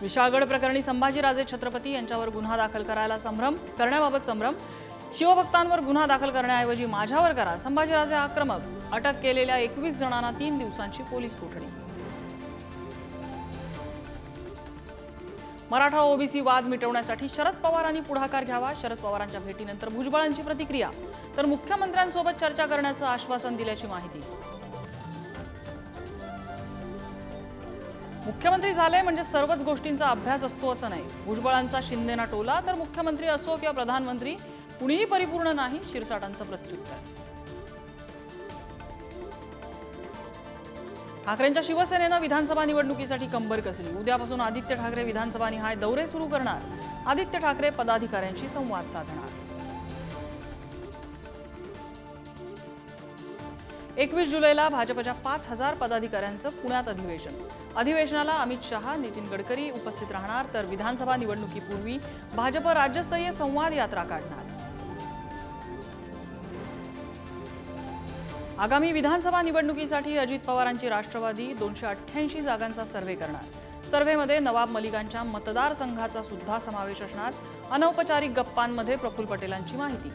विशाळगड प्रकरणी संभाजीराजे छत्रपती यांच्यावर गुन्हा दाखल करण्याबाबत संभ्रम। शिवभक्तांवर गुन्हा दाखल करण्याऐवजी माझ्यावर करा, संभाजीराजे आक्रमक। अटक केलेल्या 21 जणांना 3 दिवसांची पोलीस कोठडी। मराठा ओबीसी वाद मिटवण्यासाठी शरद पवारांनी पुढाकार घ्यावा। शरद पवारांच्या भेटीनंतर भुजबळांची प्रतिक्रिया, तर मुख्यमंत्र्यांसोबत चर्चा करण्याचं आश्वासन दिल्याची माहिती। मुख्यमंत्री झाले म्हणजे सर्वच गोष्टींचा अभ्यास असतो असं नाही। भुजबळांचा शिंदेना टोला, तर मुख्यमंत्री असो किंवा प्रधानमंत्री कुणीही परिपूर्ण नाही, शिरसाटांचं प्रत्युत्तर। ठाकरेंच्या शिवसेनेनं विधानसभा निवडणुकीसाठी कंबर कसली। उद्यापासून आदित्य ठाकरे विधानसभा निहाय दौरे सुरू करणार। आदित्य ठाकरे पदाधिकाऱ्यांशी संवाद साधणार। 21 जुलैला भाजपच्या 5000 पदाधिकाऱ्यांचं पुण्यात अधिवेशनाला अमित शहा, नितीन गडकरी उपस्थित राहणार। तर विधानसभा निवडणुकीपूर्वी भाजप राज्यस्तरीय संवाद यात्रा काढणार। आगामी विधानसभा निवडणुकीसाठी अजित पवारांची राष्ट्रवादी 288 जागांचा सर्व्हे करणार। सर्व्हेमध्ये नवाब मलिकांच्या मतदारसंघाचा सुद्धा समावेश असणार। अनौपचारिक गप्पांमध्ये प्रफुल्ल पटेलांची माहिती।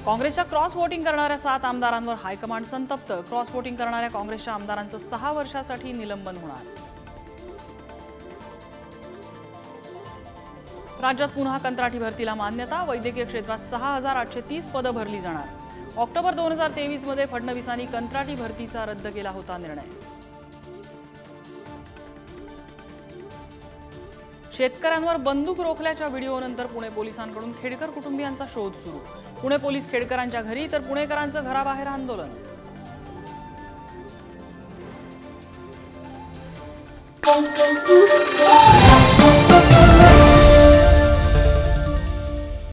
काँग्रेसच्या क्रॉस वोटिंग करणाऱ्या 7 आमदारांवर हायकमांड संतप्त। क्रॉस वोटिंग करणाऱ्या काँग्रेसच्या आमदारांचं 6 वर्षासाठी निलंबन होणार। राज्यात पुन्हा कंत्राटी भरतीला मान्यता। वैद्यकीय क्षेत्रात 6830 पदं भरली जाणार। ऑक्टोबर 2023 मध्ये फडणवीसांनी कंत्राटी भरतीचा रद्द केला होता निर्णय। शेतकऱ्यांवर बंदूक रोखल्याच्या व्हिडिओनंतर पुणे पोलिसांकडून खेडकर कुटुंबियांचा शोध सुरू। पुणे पोलीस खेडकरांच्या घरी, तर पुणेकरांचं घराबाहेर आंदोलन।